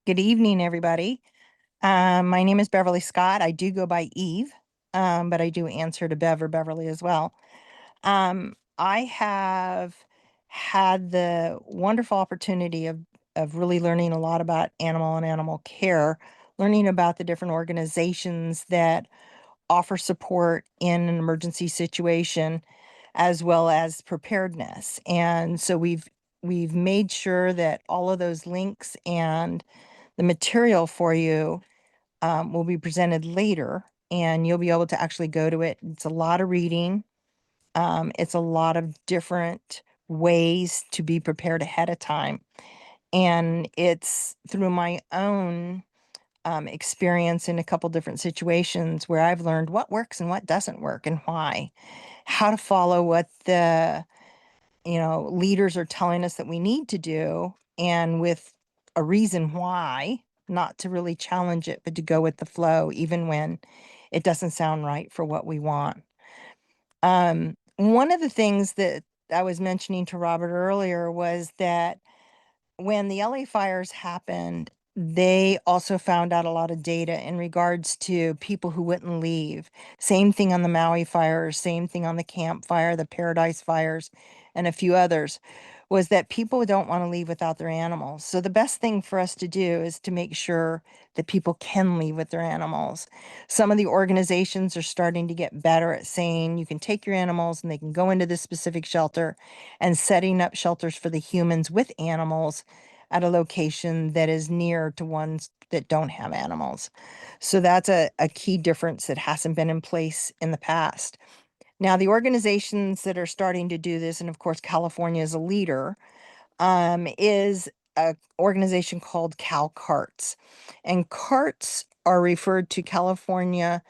Good evening, everybody. My name is Beverly Scott. I do go by Eve, but I do answer to Bev or Beverly as well. I have had the wonderful opportunity of really learning a lot about animal and animal care, learning about the different organizations that offer support in an emergency situation, as well as preparedness. And so we've made sure that all of those links and the material for you will be presented later, and you'll be able to actually go to it. It's a lot of reading. It's a lot of different ways to be prepared ahead of time. And it's through my own experience in a couple different situations where I've learned what works and what doesn't work and why, how to follow what the leaders are telling us that we need to do, and with a reason why, not to really challenge it, but to go with the flow, even when it doesn't sound right for what we want. One of the things that I was mentioning to Robert earlier was that when the LA fires happened, they also found out a lot of data in regards to people who wouldn't leave. Same thing on the Maui fires, same thing on the Camp Fire, the Paradise fires, and a few others, was that people don't want to leave without their animals. So the best thing for us to do is to make sure that people can leave with their animals. Some of the organizations are starting to get better at saying you can take your animals and they can go into this specific shelter, and setting up shelters for the humans with animals at a location that is near to ones that don't have animals. So that's a key difference that hasn't been in place in the past. Now, the organizations that are starting to do this, and of course, California is a leader, is a organization called CalCARTS. And CARTS are referred to California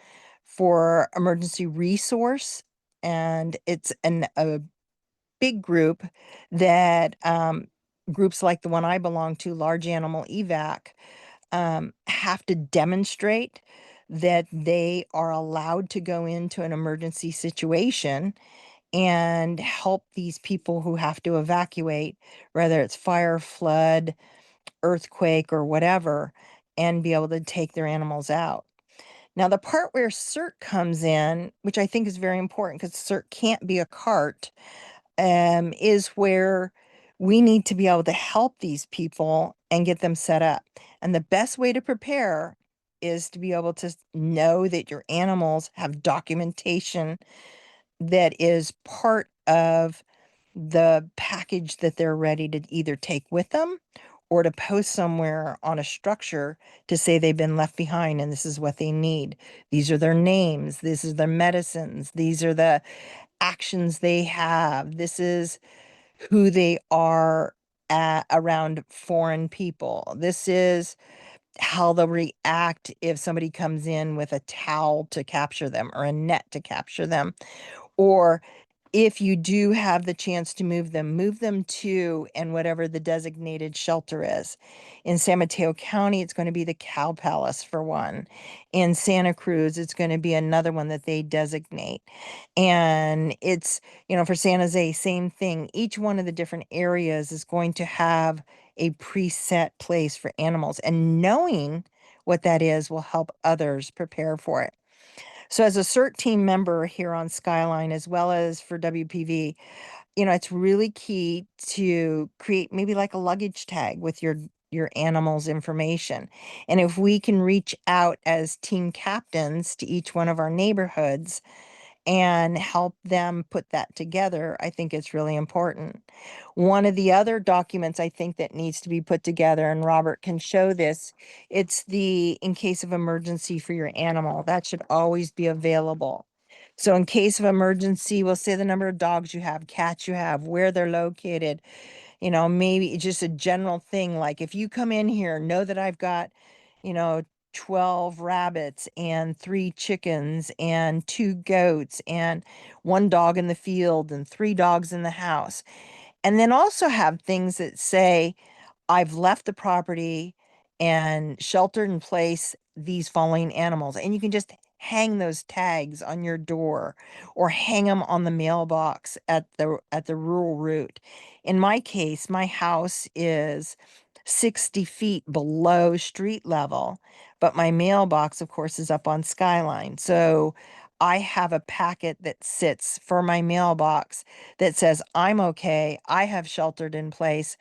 for Emergency Resource, and it's a big group that groups like the one I belong to, Large Animal Evac, have to demonstrate that they are allowed to go into an emergency situation and help these people who have to evacuate, whether it's fire, flood, earthquake, or whatever, and be able to take their animals out. Now, the part where CERT comes in, which I think is very important because CERT can't be a cart, is where we need to be able to help these people and get them set up. And the best way to prepare is to be able to know that your animals have documentation that is part of the package that they're ready to either take with them or to post somewhere on a structure to say they've been left behind and this is what they need. These are their names. This is their medicines. These are the actions they have. This is who they are around foreign people. This is how they'll react if somebody comes in with a towel to capture them or a net to capture them, or if you do have the chance to move them to and whatever the designated shelter is. In San Mateo County, it's going to be the Cow Palace for one. In Santa Cruz, it's going to be another one that they designate. And it's, for San Jose, same thing. Each one of the different areas is going to have a preset place for animals, and knowing what that is will help others prepare for it. So as a CERT team member here on Skyline, as well as for WPV, it's really key to create maybe like a luggage tag with your animal's information. And if we can reach out as team captains to each one of our neighborhoods and help them put that together, I think it's really important. One of the other documents I think that needs to be put together, and Robert can show this, it's the in case of emergency for your animal. That should always be available. So in case of emergency, we'll say the number of dogs you have, cats you have, where they're located, maybe just a general thing like if you come in here, know that I've got, you know, 12 rabbits and 3 chickens and 2 goats and 1 dog in the field and 3 dogs in the house. And then also have things that say, I've left the property and sheltered in place these following animals. And you can just hang those tags on your door or hang them on the mailbox at the rural route. In my case, my house is 60 feet below street level, but my mailbox, of course, is up on Skyline. So I have a packet that sits for my mailbox that says, I'm okay, I have sheltered in place,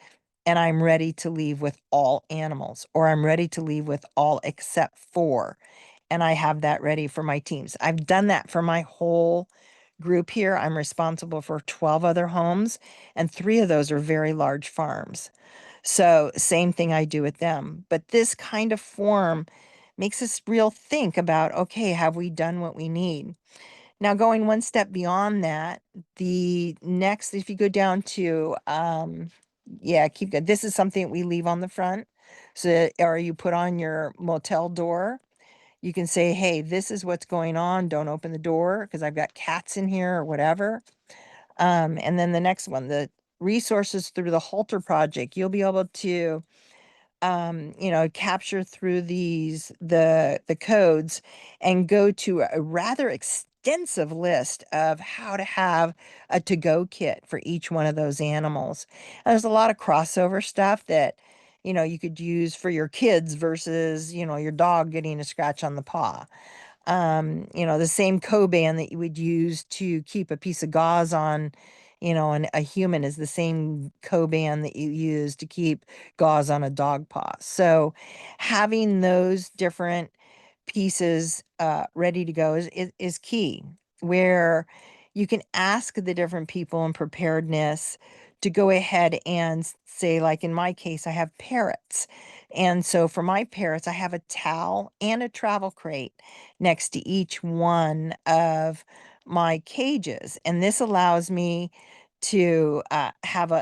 and I'm ready to leave with all animals, or I'm ready to leave with all except four. And I have that ready for my teams. I've done that for my whole group here. I'm responsible for 12 other homes, and three of those are very large farms. So, same thing I do with them. But this kind of form makes us real think about, okay, have we done what we need? Now, going one step beyond that, the next, if you go down to, yeah, keep good. This is something we leave on the front. So, or you put on your motel door. You can say, hey, this is what's going on. Don't open the door because I've got cats in here or whatever. And then the next one, the resources through the Halter project, you'll be able to capture through the codes and go to a rather extensive list of how to have a to-go kit for each one of those animals. And there's a lot of crossover stuff that you could use for your kids versus your dog getting a scratch on the paw. The same Coban that you would use to keep a piece of gauze on, and a human is the same Coban that you use to keep gauze on a dog paw. So having those different pieces ready to go is key, where you can ask the different people in preparedness to go ahead and say, like in my case, I have parrots. And so for my parrots, I have a towel and a travel crate next to each one of my cages. And this allows me to I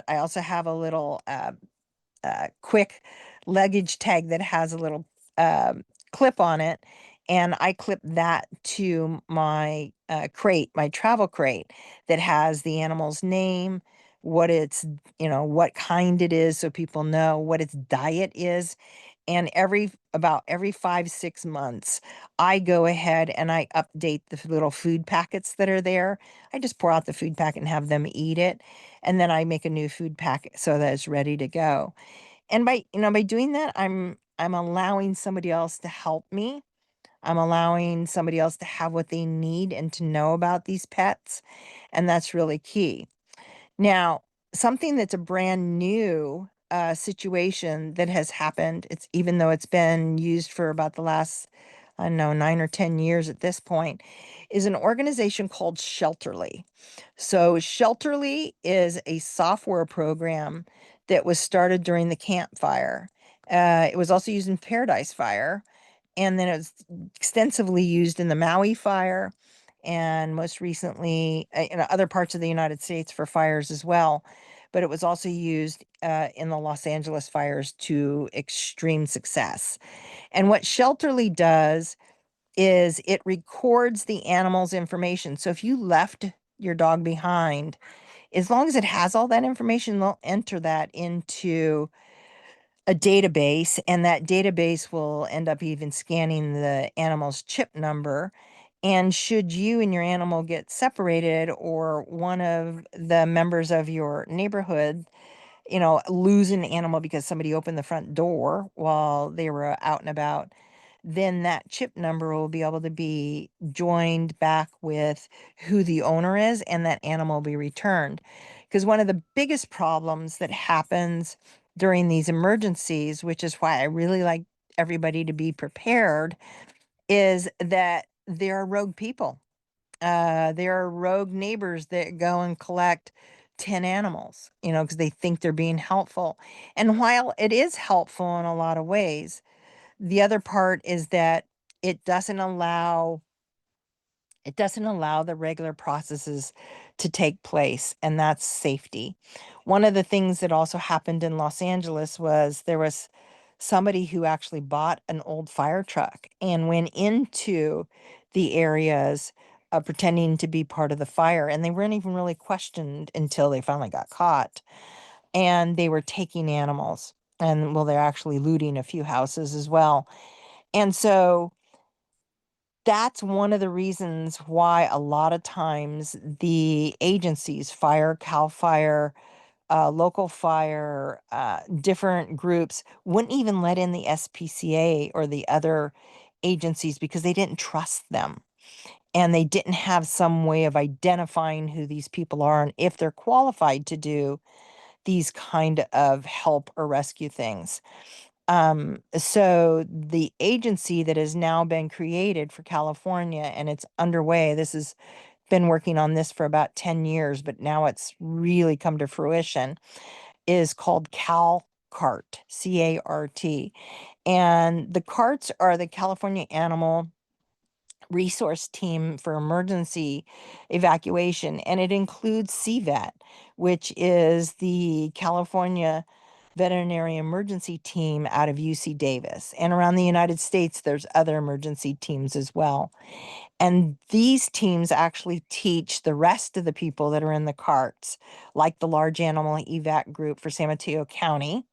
also have a little quick luggage tag that has a little um, clip on it. And I clip that to my crate, my travel crate that has the animal's name, what it's, what kind it is, so people know what its diet is. And about every 5, 6 months, I go ahead and I update the little food packets that are there. I just pour out the food packet and have them eat it. And then I make a new food packet so that it's ready to go. And by doing that, I'm allowing somebody else to help me. I'm allowing somebody else to have what they need and to know about these pets. And that's really key. Now, something that's a brand new situation that has happened, it's even though it's been used for about the last, I don't know, 9 or 10 years at this point, is an organization called Shelterly. So, Shelterly is a software program that was started during the Camp Fire. It was also used in Paradise Fire, and then it was extensively used in the Maui fire, and most recently in other parts of the United States for fires as well. But it was also used in the Los Angeles fires to extreme success. And what Shelterly does is it records the animal's information. So if you left your dog behind, as long as it has all that information, they'll enter that into a database, and that database will end up even scanning the animal's chip number. And should you and your animal get separated, or one of the members of your neighborhood, lose an animal because somebody opened the front door while they were out and about, then that chip number will be able to be joined back with who the owner is, and that animal will be returned. Because one of the biggest problems that happens during these emergencies, which is why I really like everybody to be prepared, is that there are rogue people. There are rogue neighbors that go and collect 10 animals, because they think they're being helpful. And while it is helpful in a lot of ways, the other part is that it doesn't allow it doesn't allow the regular processes to take place, and that's safety. One of the things that also happened in Los Angeles was there was somebody who actually bought an old fire truck and went into the areas pretending to be part of the fire, and they weren't even really questioned until they finally got caught. And they were taking animals, and well, they're actually looting a few houses as well. And so that's one of the reasons why a lot of times the agencies, fire, CAL FIRE, local fire, different groups wouldn't even let in the SPCA or the other agencies because they didn't trust them. And they didn't have some way of identifying who these people are and if they're qualified to do these kind of help or rescue things. So the agency that has now been created for California and it's underway, this has been working on this for about 10 years, but now it's really come to fruition, is called CALCART, C-A-R-T. And the CARTs are the California Animal Resource Team for Emergency Evacuation, and it includes CVET, which is the California Veterinary Emergency Team out of UC Davis. And around the United States, there's other emergency teams as well. And these teams actually teach the rest of the people that are in the carts, like the large animal evac group for San Mateo County,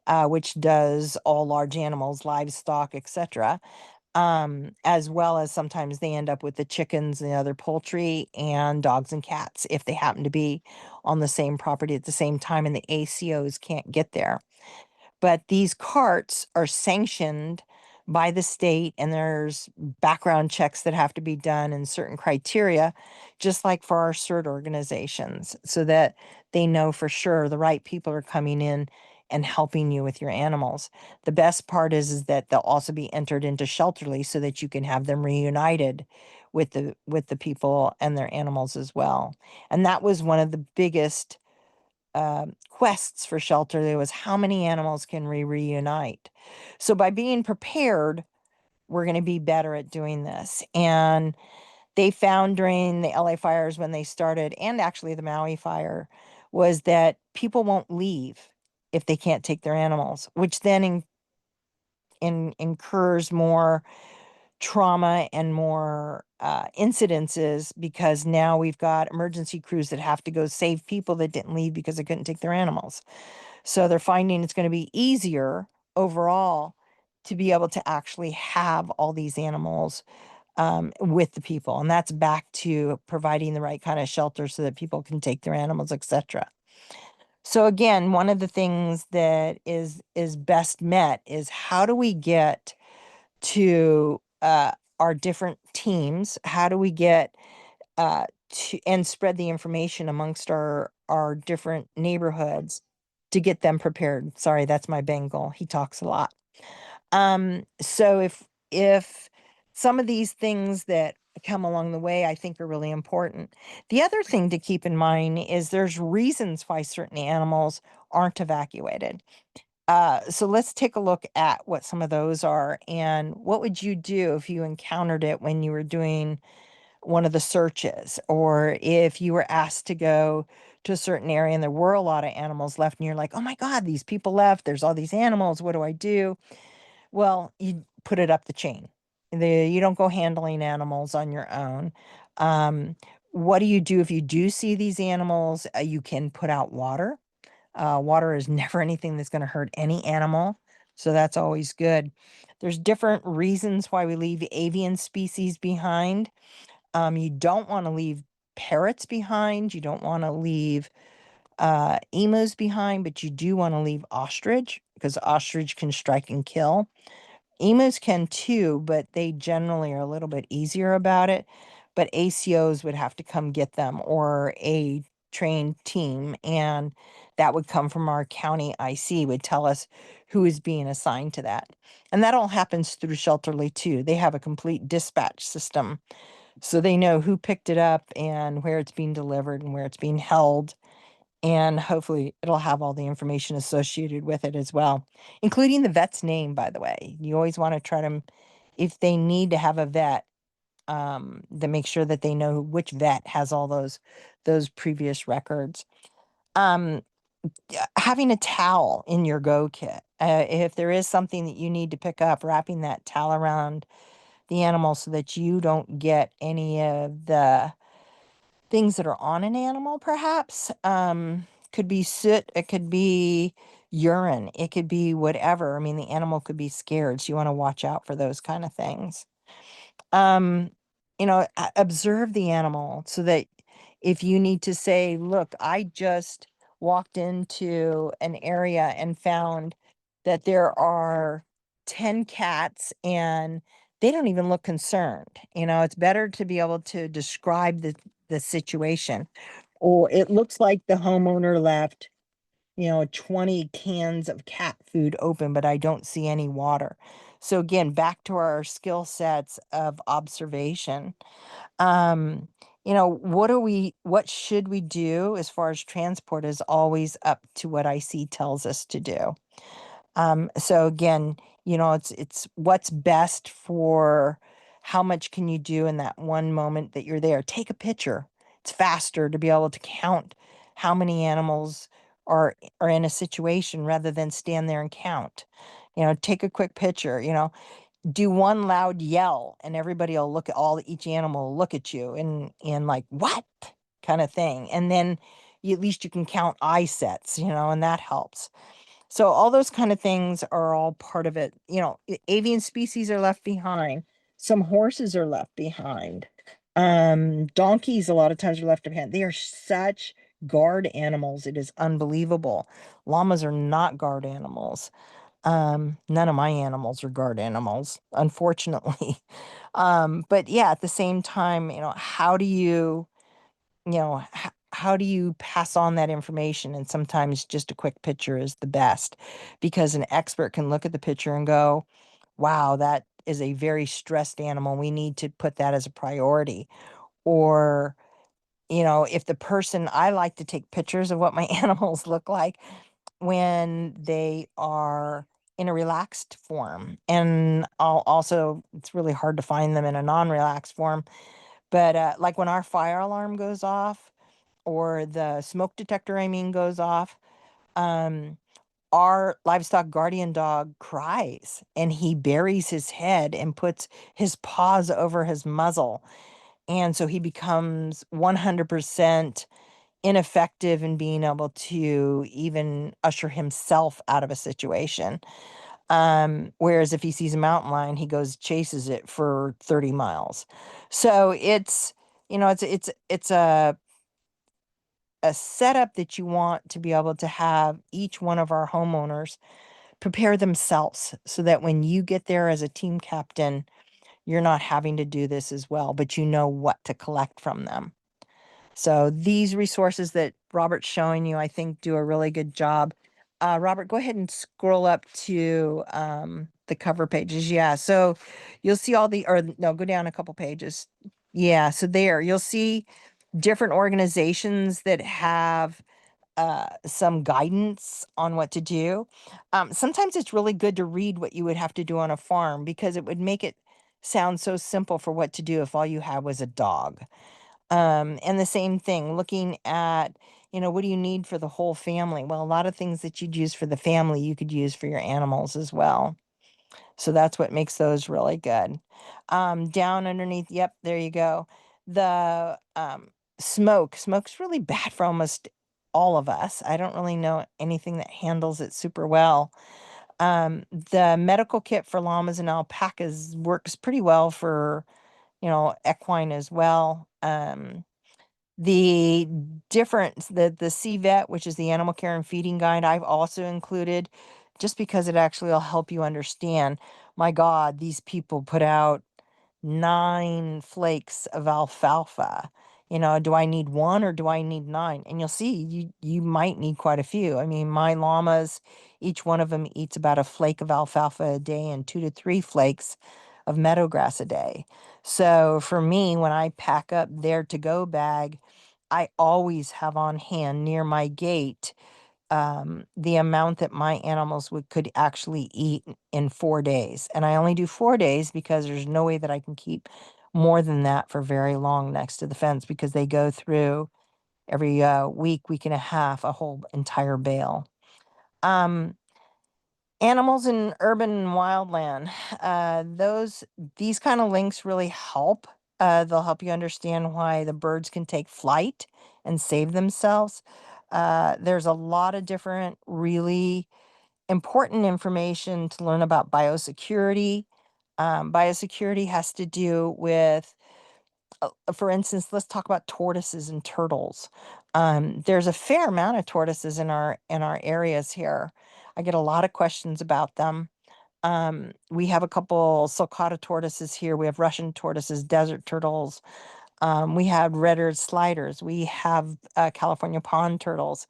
which does all large animals, livestock, etc. As well as sometimes they end up with the chickens and the other poultry and dogs and cats if they happen to be on the same property at the same time and the ACOs can't get there. But these carts are sanctioned by the state, and there's background checks that have to be done and certain criteria, just like for our CERT organizations, so that they know for sure the right people are coming in and helping you with your animals. The best part is that they'll also be entered into Shelterly so that you can have them reunited with the people and their animals as well. And that was one of the biggest quests for shelter. There was how many animals can we reunite? So by being prepared, we're going to be better at doing this. And they found during the LA fires when they started, and actually the Maui fire, was that people won't leave if they can't take their animals, which then incurs more trauma and more incidences, because now we've got emergency crews that have to go save people that didn't leave because they couldn't take their animals. So they're finding it's going to be easier overall to be able to actually have all these animals with the people. And that's back to providing the right kind of shelter so that people can take their animals, etc. So again, one of the things that is best met is how do we get to our different teams? How do we get to and spread the information amongst our different neighborhoods to get them prepared? Sorry, that's my Bengal. He talks a lot. So if some of these things that come along the way, I think are really important. The other thing to keep in mind is there's reasons why certain animals aren't evacuated. So let's take a look at what some of those are and what would you do if you encountered it when you were doing one of the searches, or if you were asked to go to a certain area and there were a lot of animals left and you're like, oh my God, these people left, there's all these animals, what do I do? Well, you put it up the chain. You don't go handling animals on your own. What do you do if you do see these animals? You can put out water. Water is never anything that's going to hurt any animal. So that's always good. There's different reasons why we leave avian species behind. You don't want to leave parrots behind. You don't want to leave emus behind, but you do want to leave ostrich because ostrich can strike and kill. Emus can too, but they generally are a little bit easier about it. But ACOs would have to come get them, or a trained team, and that would come from our county IC, would tell us who is being assigned to that. And that all happens through Shelterly too. They have a complete dispatch system. So they know who picked it up and where it's being delivered and where it's being held. And hopefully it'll have all the information associated with it as well, including the vet's name, by the way. You always want to try to, if they need to have a vet, to make sure that they know which vet has all those previous records. Um, Having a towel in your go kit. If there is something that you need to pick up, wrapping that towel around the animal so that you don't get any of the things that are on an animal, perhaps. Could be soot, it could be urine, it could be whatever. I mean, the animal could be scared, so you want to watch out for those kind of things. Um, Observe the animal so that if you need to say, look, I just walked into an area and found that there are 10 cats and they don't even look concerned. It's better to be able to describe the situation. Or it looks like the homeowner left 20 cans of cat food open, but I don't see any water. So again, back to our skill sets of observation. Um, what should we do as far as transport is always up to what IC tells us to do. So again, it's what's best for how much can you do in that one moment that you're there. Take a picture. It's faster to be able to count how many animals are in a situation rather than stand there and count. Take a quick picture, do one loud yell and everybody will look at each animal will look at you and like, what kind of thing. And then at least you can count eye sets, and that helps. So all those kind of things are all part of it. Avian species are left behind. Some horses are left behind. Donkeys a lot of times are left behind. They are such guard animals. It is unbelievable. Llamas are not guard animals. None of my animals are guard animals, unfortunately. But yeah, at the same time, how do how do you pass on that information? And sometimes just a quick picture is the best because an expert can look at the picture and go, wow, that is a very stressed animal. We need to put that as a priority. Or, if the person, I like to take pictures of what my animals look like when they are in a relaxed form. And I'll also, it's really hard to find them in a non-relaxed form. But like when our fire alarm goes off, or the smoke detector, goes off, um, our livestock guardian dog cries and he buries his head and puts his paws over his muzzle. And so he becomes 100% ineffective in being able to even usher himself out of a situation. Whereas if he sees a mountain lion, he goes chases it for 30 miles. So it's a setup that you want to be able to have each one of our homeowners prepare themselves so that when you get there as a team captain, you're not having to do this as well, but you know what to collect from them. So these resources that Robert's showing you, I think, do a really good job. Robert, go ahead and scroll up to the cover pages. Yeah, so you'll see or no, go down a couple pages. Yeah, so there you'll see different organizations that have some guidance on what to do. Sometimes it's really good to read what you would have to do on a farm because it would make it sound so simple for what to do if all you had was a dog. And the same thing, looking at, what do you need for the whole family? Well, a lot of things that you'd use for the family, you could use for your animals as well. So that's what makes those really good. Down underneath, yep, there you go. The smoke's really bad for almost all of us. I don't really know anything that handles it super well. The medical kit for llamas and alpacas works pretty well for, equine as well. The difference, the CVET, which is the animal care and feeding guide, I've also included just because it actually will help you understand. My God, these people put out 9 flakes of alfalfa. Do I need one or do I need 9? And you'll see you might need quite a few. I mean, my llamas, each one of them eats about a flake of alfalfa a day and 2 to 3 flakes of meadow grass a day. So for me, when I pack up their to-go bag, I always have on hand near my gate the amount that my animals could actually eat in 4 days. And I only do 4 days because there's no way that I can keep more than that for very long next to the fence because they go through every week and a half, a whole entire bale. Um, Animals in urban and wildland. These kind of links really help. They'll help you understand why the birds can take flight and save themselves. There's a lot of different really important information to learn about biosecurity. Biosecurity has to do with, for instance, let's talk about tortoises and turtles. There's a fair amount of tortoises in our areas here. I get a lot of questions about them. We have a couple sulcata tortoises here. We have Russian tortoises, desert turtles. We have red-eared sliders. We have California pond turtles,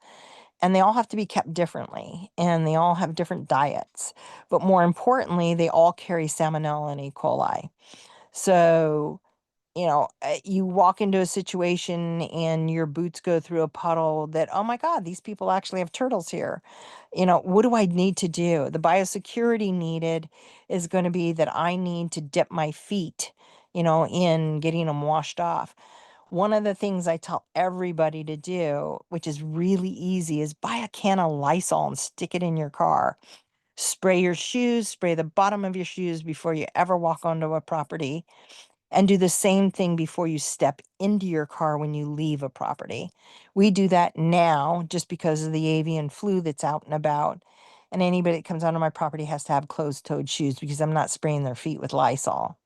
and they all have to be kept differently, and they all have different diets. But more importantly, they all carry salmonella and E. coli. So you walk into a situation and your boots go through a puddle that, oh my God, these people actually have turtles here. What do I need to do? The biosecurity needed is going to be that I need to dip my feet, in getting them washed off. One of the things I tell everybody to do, which is really easy, is buy a can of Lysol and stick it in your car. Spray your shoes, spray the bottom of your shoes before you ever walk onto a property, and do the same thing before you step into your car when you leave a property. We do that now just because of the avian flu that's out and about. And anybody that comes onto my property has to have closed-toed shoes because I'm not spraying their feet with Lysol.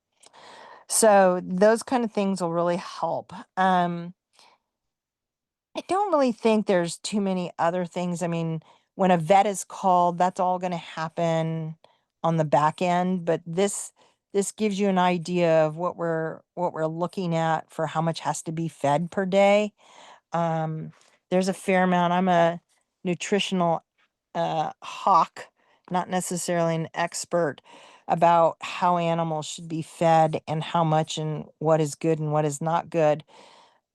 So those kind of things will really help. I don't really think there's too many other things. I mean, when a vet is called, that's all going to happen on the back end, but this gives you an idea of what we're looking at for how much has to be fed per day. Um, there's a fair amount. I'm a nutritional hawk, not necessarily an expert about how animals should be fed and how much and what is good and what is not good.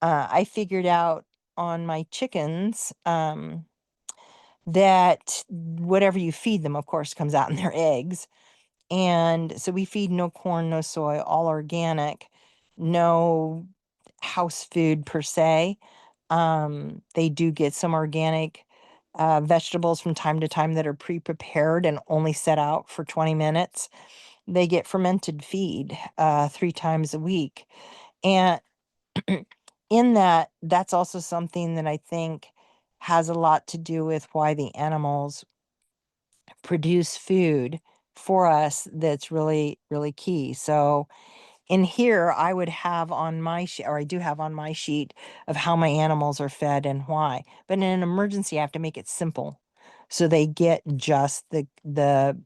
I figured out on my chickens that whatever you feed them, of course, comes out in their eggs. And so we feed no corn, no soy, all organic, no house food per se. They do get some organic vegetables from time to time that are pre-prepared and only set out for 20 minutes. They get fermented feed 3 times a week. And in that, that's also something that I think has a lot to do with why the animals produce food for us that's really, really key. So in here, I would have on my sheet, or I do have on my sheet of how my animals are fed and why. But in an emergency, I have to make it simple. So they get just the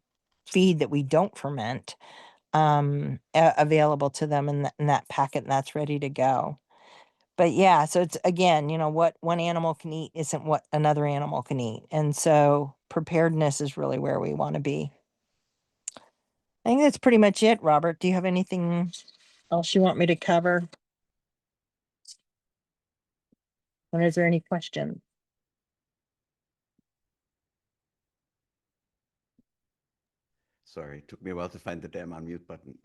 feed that we don't ferment available to them in that packet, and that's ready to go. But yeah, so it's again, what one animal can eat isn't what another animal can eat. And so preparedness is really where we want to be. I think that's pretty much it, Robert. Do you have anything else you want me to cover? Or is there any questions? Sorry, it took me a while to find the damn unmute button.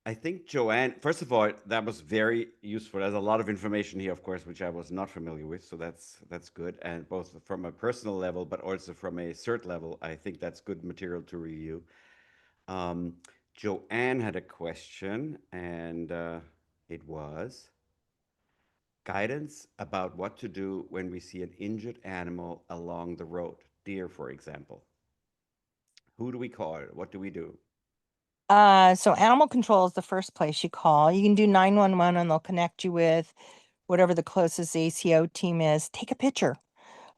I think Joanne, first of all, that was very useful. There's a lot of information here, of course, which I was not familiar with, so that's good. And both from a personal level, but also from a cert level, I think that's good material to review. Um, Joanne had a question, and it was guidance about what to do when we see an injured animal along the road, deer, for example. Who do we call? What do we do? So animal control is the first place you call. You can do 911 and they'll connect you with whatever the closest ACO team is. Take a picture.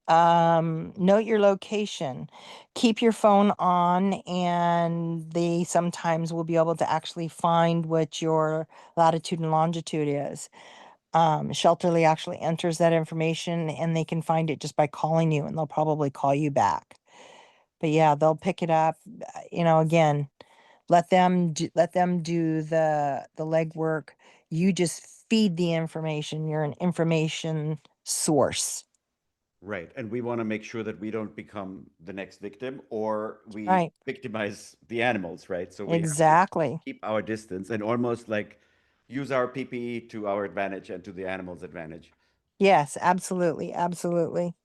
Note your location. Keep your phone on, and they sometimes will be able to actually find what your latitude and longitude is. Shelterly actually enters that information and they can find it just by calling you, and they'll probably call you back. But yeah, they'll pick it up. Again, let them do the legwork. You just feed the information. You're an information source. Right. And we want to make sure that we don't become the next victim or we Right. victimize the animals, right? So we have to Exactly. keep our distance and almost like use our PPE to our advantage and to the animal's advantage. Yes, absolutely. Absolutely.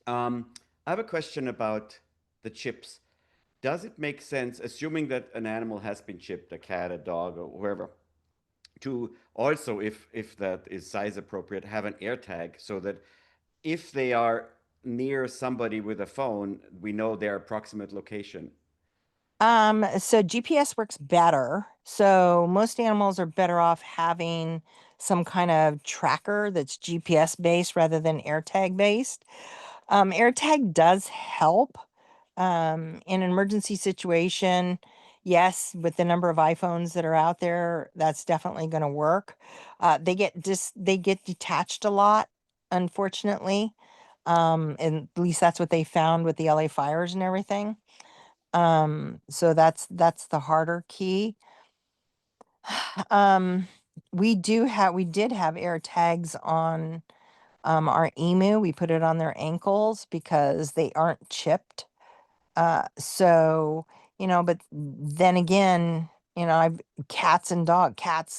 Um, I have a question about the chips. Does it make sense, assuming that an animal has been chipped, a cat, a dog, or whoever, to also, if that is size appropriate, have an air tag so that if they are near somebody with a phone, we know their approximate location. So GPS works better. So most animals are better off having some kind of tracker that's GPS based rather than AirTag based. AirTag does help in an emergency situation. Yes, with the number of iPhones that are out there, that's definitely going to work. They get detached a lot, unfortunately. And at least that's what they found with the LA fires and everything. So that's the harder key. Um, we did have air tags on our emu. We put it on their ankles because they aren't chipped. So, but then again, I've cats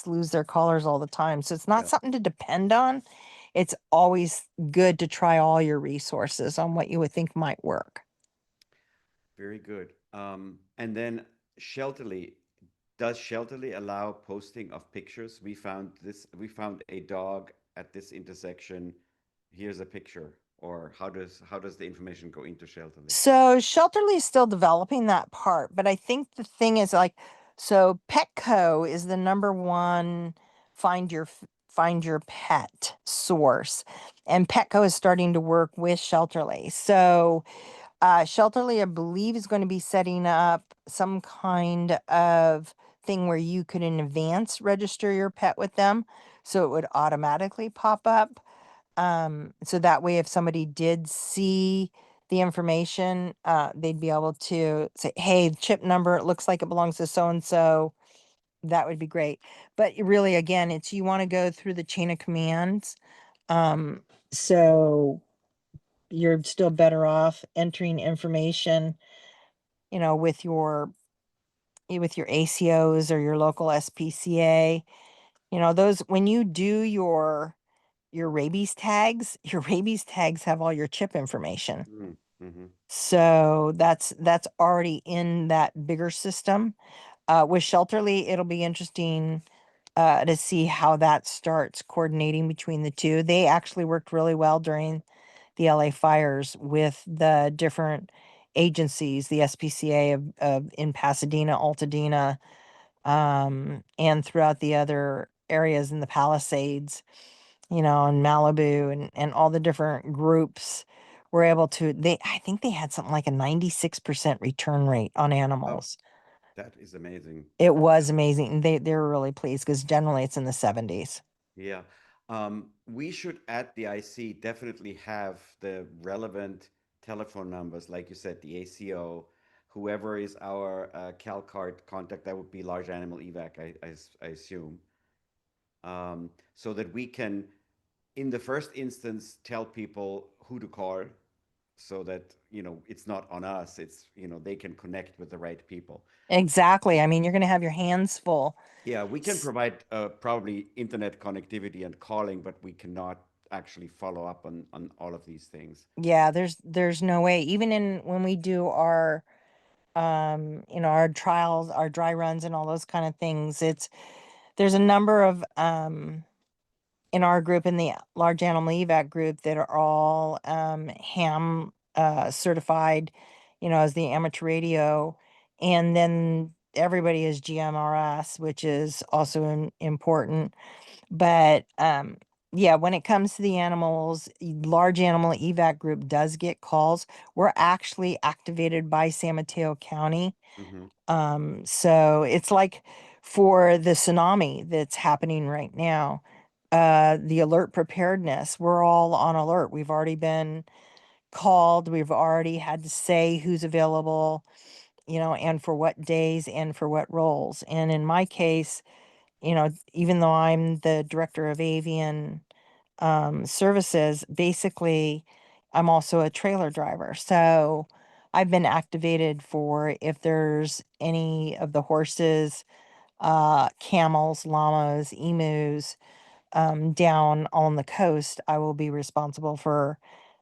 lose their collars all the time. So it's not Yeah. something to depend on. It's always good to try all your resources on what you would think might work. Very good. And then Shelterly, does Shelterly allow posting of pictures? We found a dog at this intersection. Here's a picture. Or how does the information go into Shelterly? So Shelterly is still developing that part, but I think the thing is like, so Petco is the number one find your pet source, and Petco is starting to work with Shelterly. So Shelterly, I believe, is going to be setting up some kind of thing where you could in advance register your pet with them, so it would automatically pop up. So that way, if somebody did see the information, they'd be able to say, "Hey, chip number, it looks like it belongs to so and so." That would be great. But really, again, it's you want to go through the chain of commands. Um, so you're still better off entering information, with your ACOs or your local SPCA. Those when you do your rabies tags, your rabies tags have all your chip information. Mm, hmm. So that's already in that bigger system. With Shelterly, it'll be interesting to see how that starts coordinating between the two. They actually worked really well during the LA fires with the different agencies, the SPCA of in Pasadena, Altadena, and throughout the other areas in the Palisades, in Malibu and all the different groups were able to I think they had something like a 96% return rate on Oh, animals. that is amazing. It was amazing. They were really pleased because generally it's in the 70s. Yeah. We should at the IC definitely have the relevant telephone numbers, like you said, the ACO, whoever is our CalCart contact, that would be large animal evac, I assume, so that we can, in the first instance, tell people who to call so that, it's not on us. They can connect with the right people. Exactly. I mean, you're going to have your hands full. Yeah, we can S- provide probably internet connectivity and calling, but we cannot actually follow up on all of these things. Yeah, there's no way. Even in when we do our trials, our dry runs and all those kind of things, there's a number of in our group, in the large animal evac group, that are all ham certified, as the amateur radio, and then everybody is GMRS, which is also important. But yeah, when it comes to the animals, large animal evac group does get calls. We're actually activated by San Mateo County. Hmm. So it's like for the tsunami that's happening right now, the alert preparedness, we're all on alert. We've already been called, we've already had to say who's available, and for what days and for what roles. And in my case, even though I'm the director of avian services, basically, I'm also a trailer driver. So I've been activated for if there's any of the horses, camels, llamas, emus down on the coast, I will be responsible for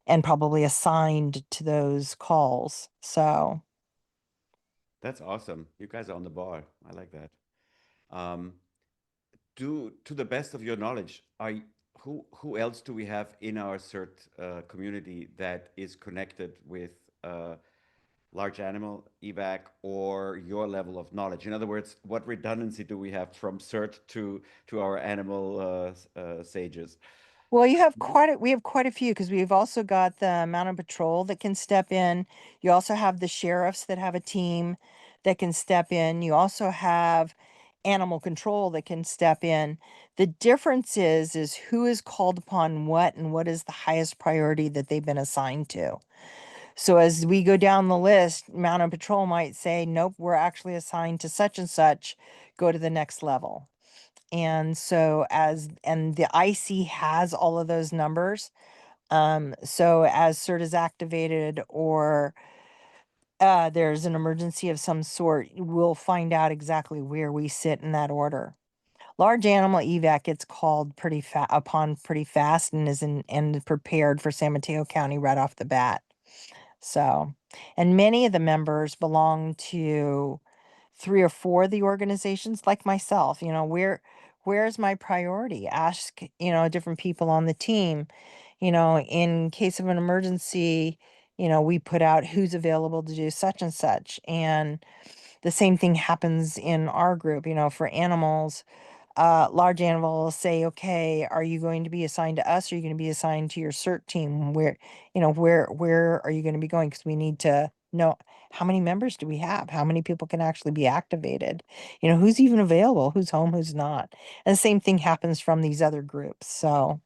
and probably assigned to those calls. So That's awesome. You guys are on the ball. I like that. Um, to the best of your knowledge, who else do we have in our CERT community that is connected with large animal evac or your level of knowledge? In other words, what redundancy do we have from CERT to our animal sages? Well, we have quite a few because we've also got the mounted patrol that can step in. You also have the sheriffs that have a team that can step in. You also have animal control that can step in. The difference is who is called upon what and what is the highest priority that they've been assigned to. So as we go down the list, mounted patrol might say, nope, we're actually assigned to such and such, go to the next level. And so and the IC has all of those numbers. So as CERT is activated or there's an emergency of some sort, we'll find out exactly where we sit in that order. Large animal evac gets called pretty fast and and prepared for San Mateo County right off the bat. So, and many of the members belong to three or four of the organizations like myself. Where's my priority? Ask, different people on the team. In case of an emergency, we put out who's available to do such and such. And the same thing happens in our group, for animals. Large animal will say, okay, are you going to be assigned to us? Or are you going to be assigned to your CERT team? Where are you going to be going? Because we need to know how many members do we have? How many people can actually be activated? Who's even available? Who's home? Who's not? And the same thing happens from these other groups. So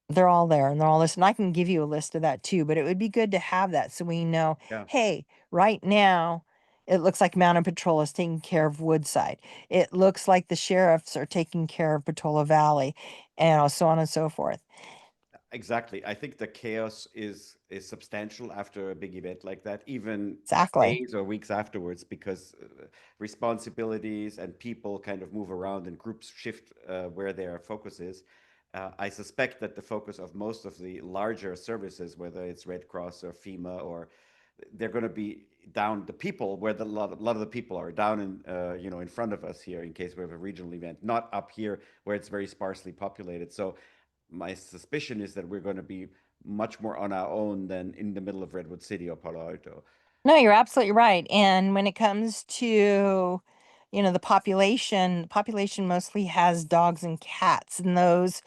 they're all there and they're all listed. And I can give you a list of that too, but it would be good to have that so we know, Yeah. hey, right now it looks like Mountain Patrol is taking care of Woodside. It looks like the sheriffs are taking care of Patola Valley, and so on and so forth. Exactly. I think the chaos is substantial after a big event like that, even Exactly. days or weeks afterwards, because responsibilities and people kind of move around and groups shift where their focus is. I suspect that the focus of most of the larger services, whether it's Red Cross or FEMA, or they're going to be down the people where lot of the people are down in in front of us here in case we have a regional event, not up here where it's very sparsely populated. So my suspicion is that we're going to be much more on our own than in the middle of Redwood City or Palo Alto. No, you're absolutely right. And when it comes to, the population mostly has dogs and cats, and those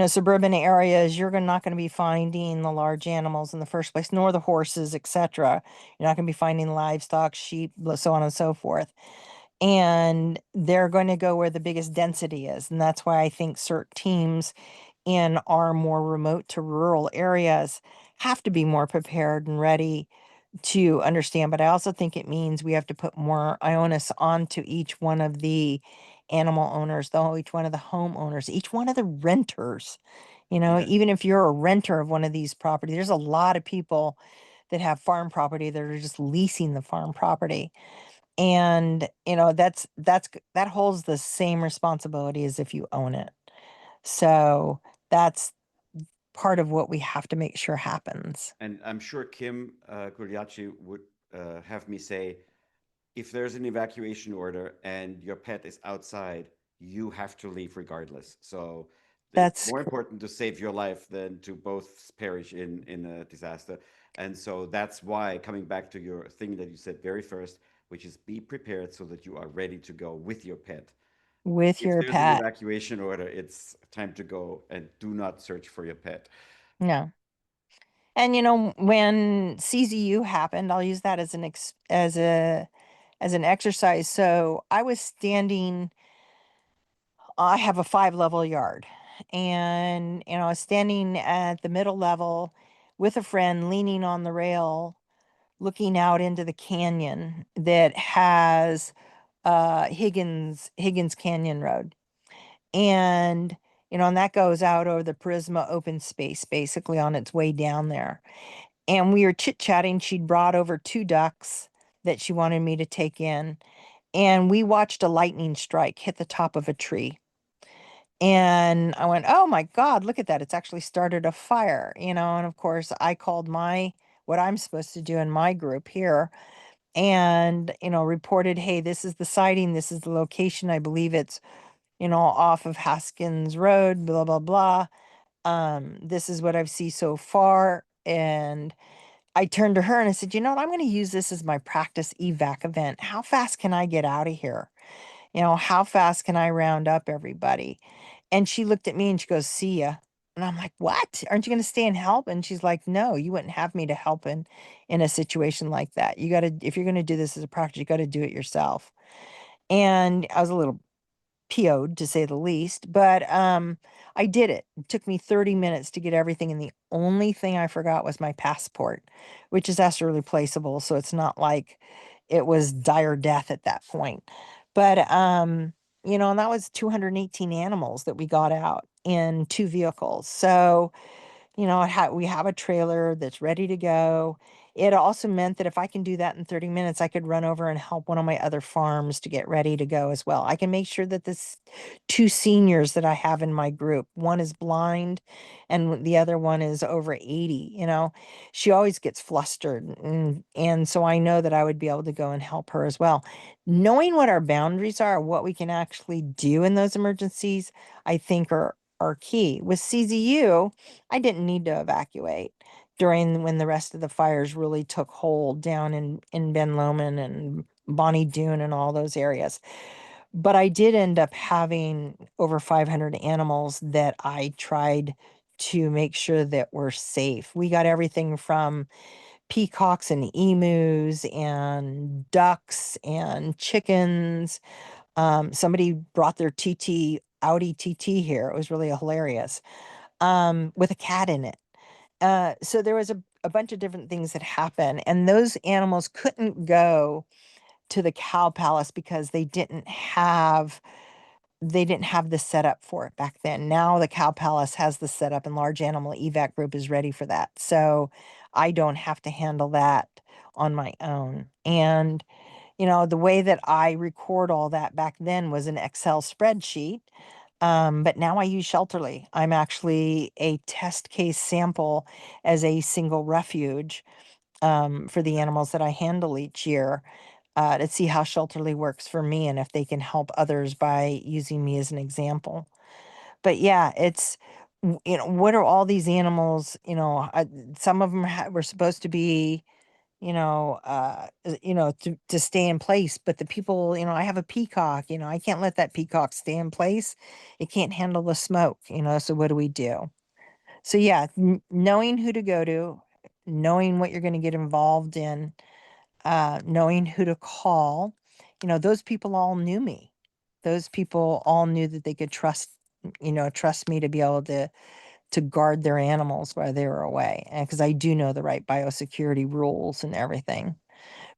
suburban areas, not going to be finding the large animals in the first place, nor the horses, etc. You're not going to be finding livestock, sheep, so on and so forth. And they're going to go where the biggest density is. And that's why I think CERT teams in our more remote to rural areas have to be more prepared and ready to understand. But I also think it means we have to put more onus onto each one of the animal owners, though, each one of the homeowners, each one of the renters. Yeah. Even if you're a renter of one of these properties, there's a lot of people that have farm property that are just leasing the farm property. And, that holds the same responsibility as if you own it. So that's part of what we have to make sure happens. And I'm sure Kim Gugliacci would have me say, if there's an evacuation order and your pet is outside, you have to leave regardless. So it's That's more important to save your life than to both perish in a disaster. And so that's why, coming back to your thing that you said very first, which is be prepared so that you are ready to go with your pet. with If your there's an pet. evacuation order, it's time to go and do not search for your pet. No. And when CZU happened, I'll use that as an exercise. So I was standing, I have a 5 level yard, and I was standing at the middle level with a friend leaning on the rail, looking out into the canyon that has Higgins Canyon Road. And and that goes out over the Prisma open space basically on its way down there. And we were chit-chatting. She'd brought over 2 ducks that she wanted me to take in, and we watched a lightning strike hit the top of a tree. And I went, "Oh my God, look at that. It's actually started a fire." And of course, I called my what I'm supposed to do in my group here and, reported, "Hey, this is the sighting. This is the location. I believe it's, off of Haskins Road, blah blah blah. This is what I've seen so far." And I turned to her and I said, you know what? I'm going to use this as my practice evac event. How fast can I get out of here? How fast can I round up everybody? And she looked at me and she goes, see ya. And I'm like, what? Aren't you going to stay and help? And she's like, no, you wouldn't have me to help in a situation like that. You got to, if you're going to do this as a practice, you got to do it yourself. And I was a little PO'd to say the least, but I did it. It took me 30 minutes to get everything, and the only thing I forgot was my passport, which is as replaceable, so it's not like it was dire death at that point. But and that was 218 animals that we got out in 2 vehicles. So we have a trailer that's ready to go. It also meant that if I can do that in 30 minutes, I could run over and help one of my other farms to get ready to go as well. I can make sure that this 2 seniors that I have in my group, one is blind and the other one is over 80, she always gets flustered. And so I know that I would be able to go and help her as well. Knowing what our boundaries are, what we can actually do in those emergencies, I think are key. With CZU, I didn't need to evacuate during when the rest of the fires really took hold down in Ben Lomond and Bonnie Doon and all those areas. But I did end up having over 500 animals that I tried to make sure that were safe. We got everything from peacocks and emus and ducks and chickens. Somebody brought their Audi TT here. It was really hilarious, with a cat in it. So there was a bunch of different things that happened, and those animals couldn't go to the cow palace because they didn't have the setup for it back then. Now the cow palace has the setup, and large animal evac group is ready for that. So I don't have to handle that on my own. And the way that I record all that back then was an Excel spreadsheet. But now I use Shelterly. I'm actually a test case sample as a single refuge for the animals that I handle each year, to see how Shelterly works for me and if they can help others by using me as an example. But yeah, what are all these animals? Some of them were supposed to be to stay in place. But the people, I have a peacock, I can't let that peacock stay in place. It can't handle the smoke, so what do we do? So yeah, knowing who to go to, knowing what you're going to get involved in, knowing who to call, those people all knew me. Those people all knew that they could trust me to be able to guard their animals while they were away. And because I do know the right biosecurity rules and everything.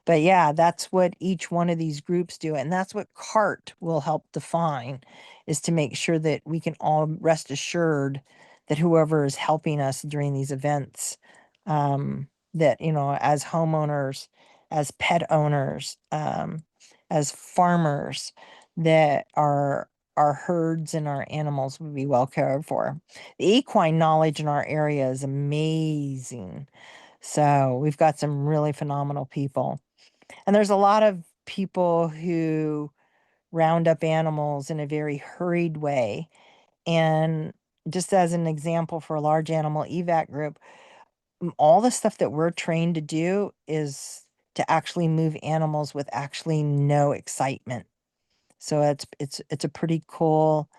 But yeah, that's what each one of these groups do. And that's what CART will help define, is to make sure that we can all rest assured that whoever is helping us during these events, that, as homeowners, as pet owners, as farmers, that our herds and our animals will be well cared for. The equine knowledge in our area is amazing. So we've got some really phenomenal people. And there's a lot of people who round up animals in a very hurried way. And just as an example, for a large animal evac group, all the stuff that we're trained to do is to actually move animals with actually no excitement. So it's a pretty cool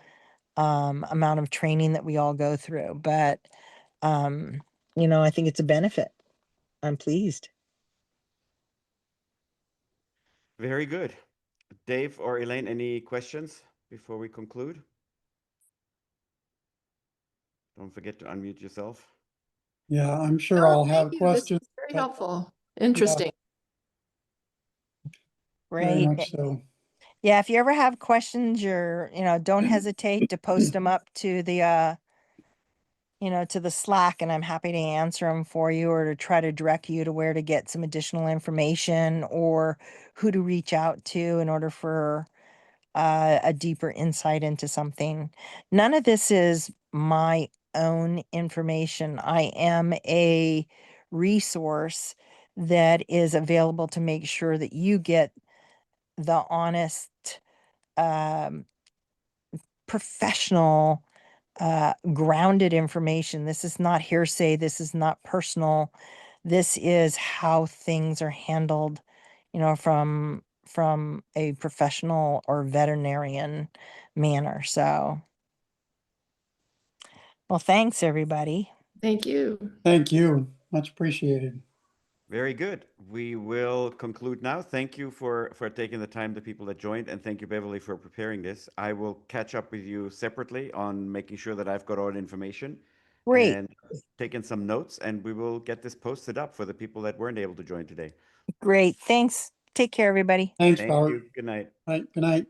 amount of training that we all go through. But um, I think it's a benefit. I'm pleased. Very good. Dave or Elaine, any questions before we conclude? Don't forget to unmute yourself. Yeah, I'm sure Oh, I'll thank have you. This questions, was very but helpful. Interesting. very Right. much so. Yeah, if you ever have questions, don't hesitate to post them up to the Slack, and I'm happy to answer them for you, or to try to direct you to where to get some additional information, or who to reach out to in order for a deeper insight into something. None of this is my own information. I am a resource that is available to make sure that you get the honest, um, professional, grounded information. This is not hearsay. This is not personal. This is how things are handled, you know, from a professional or veterinarian manner. So, well, thanks everybody. Thank you. Thank you. Much appreciated. Very good. We will conclude now. Thank you for taking the time, the people that joined, and thank you, Beverly, for preparing this. I will catch up with you separately on making sure that I've got all the information Great. and taken some notes, and we will get this posted up for the people that weren't able to join today. Great. Thanks. Take care, everybody. Thanks, Thank Bart. you. Good night. Right, good night.